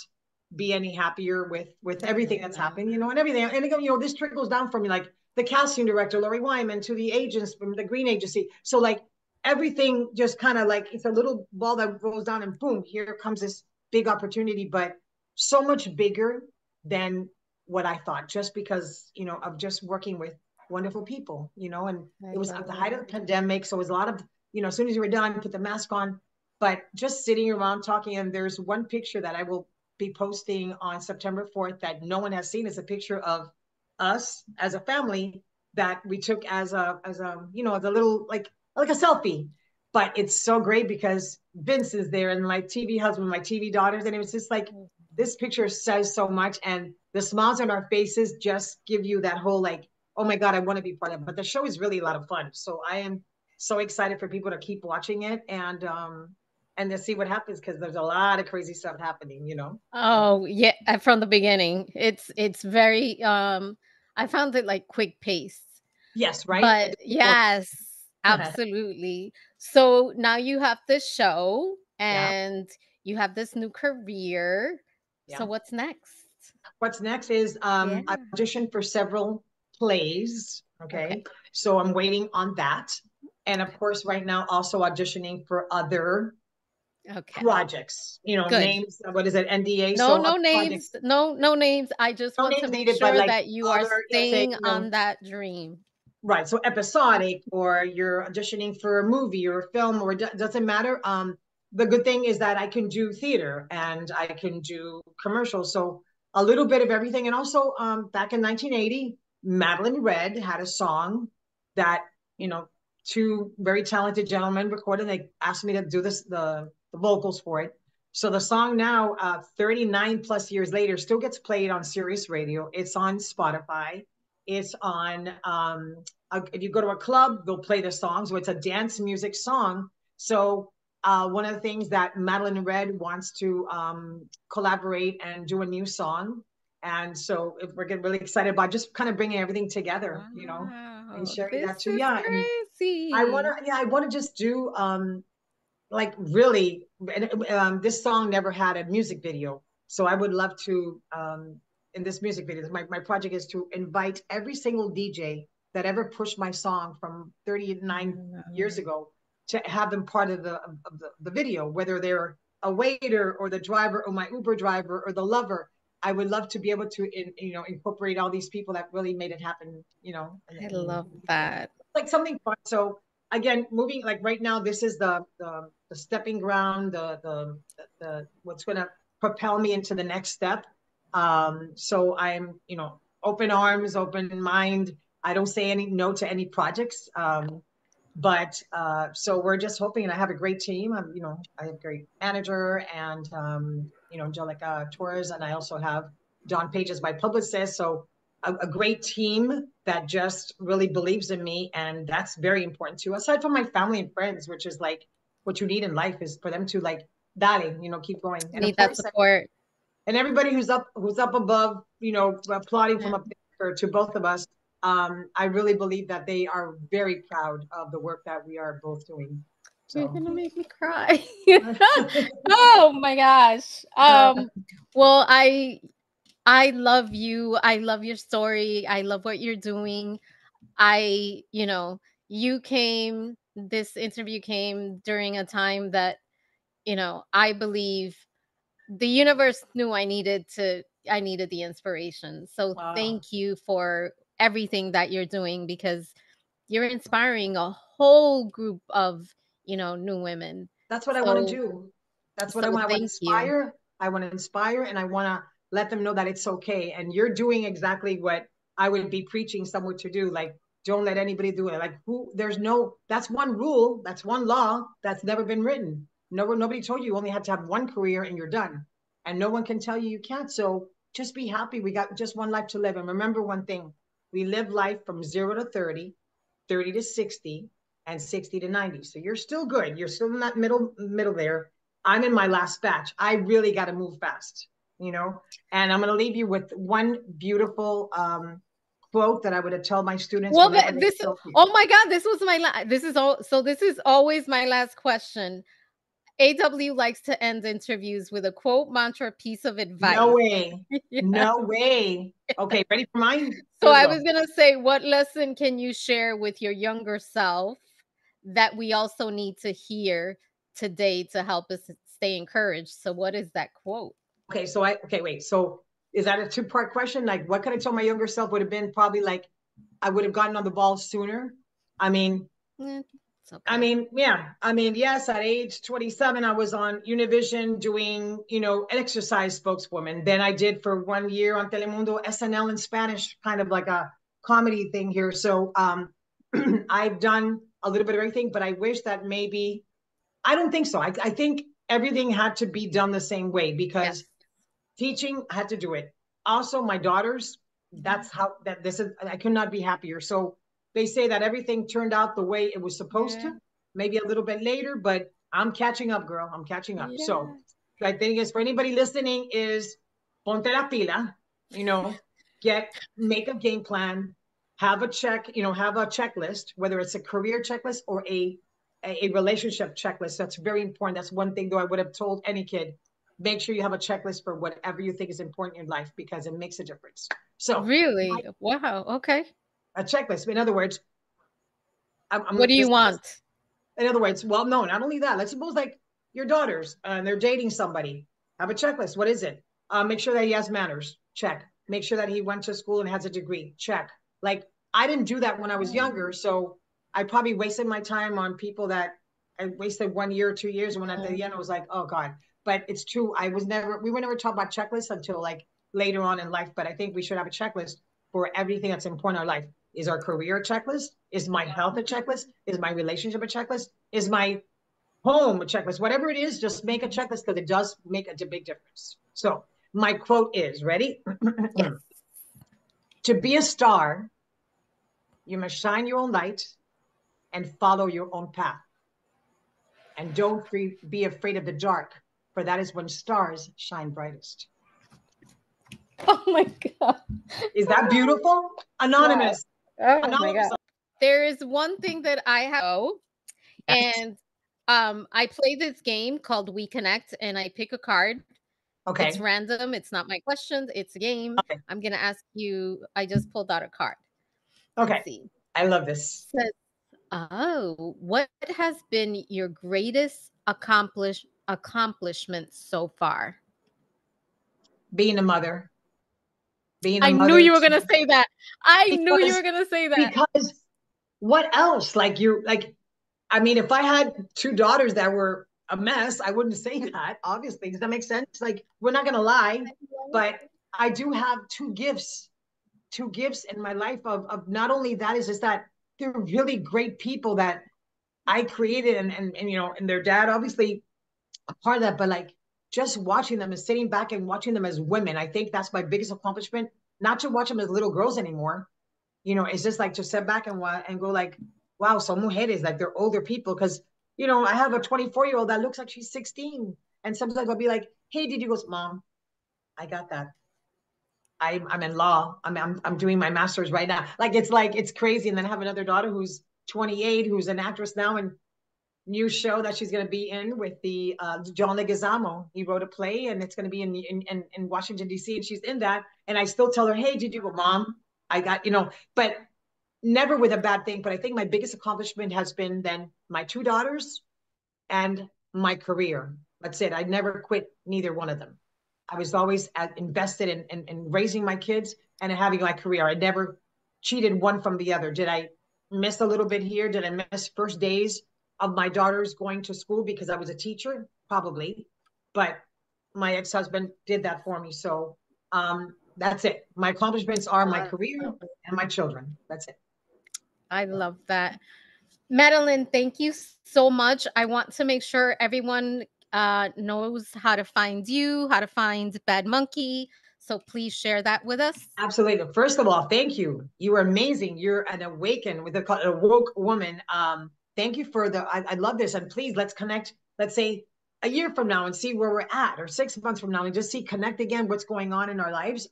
B: be any happier with
A: I
B: everything
A: love
B: that's
A: that.
B: happened, and everything. And again, this trickles down from me, like the casting director, Lori Wyman, to the agents from the Green Agency. So like everything just kind of like it's a little ball that rolls down and boom, here comes this big opportunity, but so much bigger than what I thought, just because, of just working with wonderful people, and
A: I
B: it was at
A: love
B: the height of
A: it.
B: the pandemic. So it was a lot of, as soon as you were done, put the mask on, but just sitting around talking. And there's one picture that I will be posting on September 4th that no one has seen. It's a picture of us as a family that we took as a little like a selfie. But it's so great because Vince is there and my TV husband, my TV daughters, and it was just like this picture says so much, and the smiles on our faces just give you that whole like, oh my God, I want to be part of it. But the show is really a lot of fun, so I am so excited for people to keep watching it and to see what happens because there's a lot of crazy stuff happening. So
A: Oh, yeah, from the beginning. It's very I found it like quick pace.
B: yes, right.
A: But yes, absolutely. So now you have this show
B: Yeah,
A: and you have this new career. So
B: yeah.
A: what's next?
B: What's next is
A: Yeah.
B: I auditioned for several plays.
A: Okay.
B: Okay. So I'm waiting on that. And of course, right now, also auditioning for other
A: Okay.
B: projects,
A: Good.
B: names, what is it, NDA?
A: No,
B: So
A: no
B: other
A: names.
B: projects,
A: No names. I just
B: no
A: want to
B: names
A: make
B: needed, but
A: sure
B: like
A: that you are
B: other, let's say,
A: staying on that dream.
B: right. So episodic, or you're auditioning for a movie or a film, or it doesn't matter. The good thing is that I can do theater and I can do commercials. So a little bit of everything. And also, back in 1980, Madeline Red had a song that, you know, two very talented gentlemen recorded. They asked me to do the vocals for it. So the song now, 39 plus years later, still gets played on Sirius Radio. It's on Spotify. It's on if you go to a club, they'll play the song. So it's a dance music song. So one of the things that Madeline Red wants to collaborate and do a new song. And so if we're getting really excited about just kind of bringing everything together, and
A: Wow.
B: sharing that
A: This
B: too.
A: is
B: Yeah. And
A: crazy.
B: I want to just do like really, this song never had a music video. So I would love to, in this music video, my project is to invite every single DJ that ever pushed my song from 39 years
A: Wow.
B: ago to have them part of the video, whether they're a waiter or the driver or my Uber driver or the lover. I would love to be able to, incorporate all these people that really made it happen,
A: I love that.
B: like something fun. So again, moving like right now, this is the stepping ground, the what's going to propel me into the next step. So I'm, open arms, open mind. I don't say any no to any projects. But so we're just hoping, and I have a great team. I have a great manager and Angelica Torres, and I also have Don Page as my publicist. So a great team that just really believes in me, and that's very important too. Aside from my family and friends, which is like what you need in life is for them to like, darling, keep going. And of
A: Need that
B: course,
A: support.
B: and everybody who's up above, applauding from
A: Yeah.
B: up there to both of us. I really believe that they are very proud of the work that we are both doing.
A: You're
B: So
A: gonna make me cry. Oh my gosh. Well, I love you. I love your story. I love what you're doing. You know, this interview came during a time that, I believe the universe knew I needed the inspiration. So
B: wow,
A: thank you for everything that you're doing, because you're inspiring a whole group of, new women.
B: that's what I want to
A: So
B: do. That's what
A: so
B: I want. I want to
A: thank you.
B: inspire. I want to inspire, and I want to let them know that it's okay. And you're doing exactly what I would be preaching someone to do. Like, don't let anybody do it. Like, who? There's no. That's one rule. That's one law that's never been written. Nobody told you only had to have one career and you're done. And no one can tell you you can't. So just be happy. We got just one life to live. And remember one thing: we live life from 0 to 30, 30 to 60, and 60 to 90. So you're still good. You're still in that middle there. I'm in my last batch. I really got to move fast, you know? And I'm going to leave you with one beautiful quote that I would tell my students
A: Well,
B: whenever they
A: this
B: feel free.
A: oh my god, this was this is all so this is always my last question. AW likes to end interviews with a quote, mantra, piece of
B: No
A: advice.
B: way.
A: Yeah.
B: No way. Okay, ready for mine?
A: So
B: Here we
A: I
B: go.
A: was going to say, what lesson can you share with your younger self that we also need to hear today to help us stay encouraged? So what is that quote?
B: Okay, wait. So is that a two-part question? Like, what could I tell my younger self would have been probably like, I would have gotten on the ball sooner. I mean,
A: It's okay.
B: Yeah. Yes, at age 27, I was on Univision doing, an exercise spokeswoman. Then I did for 1 year on Telemundo SNL in Spanish, kind of like a comedy thing here. So I've done a little bit of everything, but I wish that maybe, I don't think so. I think everything had to be done the same way because
A: Yes.
B: teaching had to do it. Also, my daughters, that's how that this is. I could not be happier. So they say that everything turned out the way it was supposed
A: Yeah.
B: to. Maybe a little bit later, but I'm catching up, girl. I'm catching up. So
A: Yeah.
B: I think is for anybody listening is ponte la pila. You know, make a game plan, have a have a checklist, whether it's a career checklist or a relationship checklist. That's very important. That's one thing though I would have told any kid. Make sure you have a checklist for whatever you think is important in life because it makes a difference. So
A: Really? Wow. Okay.
B: a checklist. In other words,
A: What do you want?
B: in other words, well, no, not only that. Let's suppose like your daughters and they're dating somebody. Have a checklist. What is it? Make sure that he has manners. Check. Make sure that he went to school and has a degree. Check. Like I didn't do that when I was younger, so I probably wasted my time on people that I wasted 1 year or 2 years. And when at the end I was like, oh God. But it's true. We were never taught about checklists until like later on in life. But I think we should have a checklist for everything that's important in our life. Is our career a checklist? Is my health a checklist? Is my relationship a checklist? Is my home a checklist? Whatever it is, just make a checklist because it does make a big difference. So my quote is, ready?
A: Yes.
B: To be a star, you must shine your own light and follow your own path. And don't be afraid of the dark, for that is when stars shine brightest.
A: Oh my god.
B: Is that beautiful?
A: Wow.
B: Anonymous.
A: Oh my
B: Anonymous.
A: god. There is one thing that I have,
B: Yes.
A: and I play this game called We Connect, and I pick a card. It's
B: Okay.
A: random, it's not my questions, it's a game.
B: Okay.
A: I'm gonna ask you, I just pulled out a card. Let's
B: Okay.
A: see.
B: I love this.
A: Says, oh, what has been your greatest accomplishment so far?
B: Being a mother. Being a
A: I knew
B: mother
A: you were
B: to
A: gonna say that. I knew you
B: because
A: were gonna say that.
B: because what else? I mean, if I had two daughters that were a mess, I wouldn't say that, obviously. Does that make sense? Like, we're not gonna lie, but I do have two gifts in my life of not only that is just that they're really great people that I created and and their dad obviously a part of that, but like just watching them and sitting back and watching them as women, I think that's my biggest accomplishment. Not to watch them as little girls anymore, it's just like to sit back and go like, wow, so mujeres, like they're older people. Cause, I have a 24-year-old that looks like she's 16. And sometimes I'll be like, hey, did you go, Mom, I got that. I'm in law. I'm doing my master's right now. Like, it's crazy. And then I have another daughter who's 28, who's an actress now. And new show that she's going to be in with the John Leguizamo. He wrote a play, and it's going to be in Washington D.C. and she's in that. And I still tell her, "Hey, did you go, Mom? I got but never with a bad thing." But I think my biggest accomplishment has been then my two daughters and my career. That's it. I never quit neither one of them. I was always invested in raising my kids and having my career. I never cheated one from the other. Did I miss a little bit here? Did I miss first days of my daughters going to school because I was a teacher? Probably. But my ex-husband did that for me. So that's it. My accomplishments are my career and my children. That's it.
A: I love that. Madeline, thank you so much. I want to make sure everyone knows how to find you, how to find Bad Monkey. So please share that with us.
B: Absolutely. First of all, thank you. You are amazing. You're an awakened with a woke woman. Thank you for I love this. And please let's connect, let's say a year from now and see where we're at, or 6 months from now and just connect again what's going on in our lives.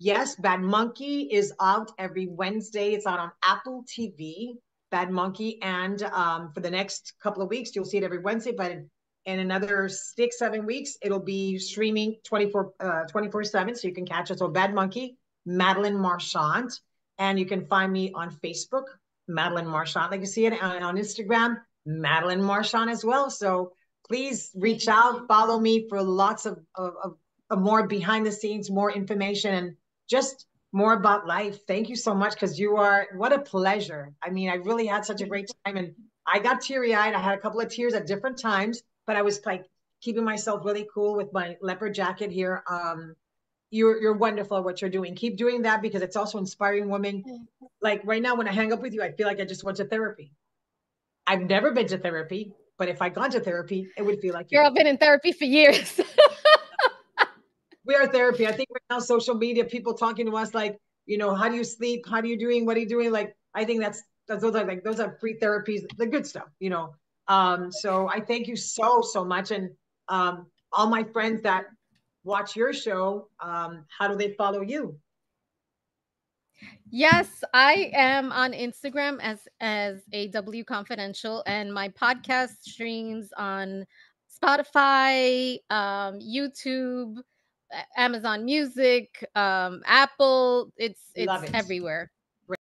B: Yes, Bad Monkey is out every Wednesday. It's out on Apple TV, Bad Monkey. And for the next couple of weeks, you'll see it every Wednesday. But in another 6-7 weeks, it'll be streaming 24/7, so you can catch it. So Bad Monkey, Madeleine Marchant, and you can find me on Facebook, Madeleine Marchant, like you see it, and on Instagram, Madeleine Marchant as well. So please reach out, follow me for lots of more behind the scenes, more information, and just more about life. Thank you so much, because what a pleasure. I mean, I really had such a great time, and I got teary-eyed. I had a couple of tears at different times, but I was like keeping myself really cool with my leopard jacket here. You're wonderful at what you're doing. Keep doing that, because it's also inspiring women. Like right now, when I hang up with you, I feel like I just went to therapy. I've never been to therapy, but if I'd gone to therapy, it would feel like
A: Girl, I've been in therapy for years.
B: we are therapy. I think right now, social media, people talking to us like, how do you sleep? How do you doing? What are you doing? Like, I think those are free therapies, the good stuff. So I thank you so much. And all my friends that watch your show, how do they follow you?
A: Yes, I am on Instagram as AW Confidential, and my podcast streams on Spotify, YouTube, Amazon Music, Apple. It's
B: Love it.
A: everywhere.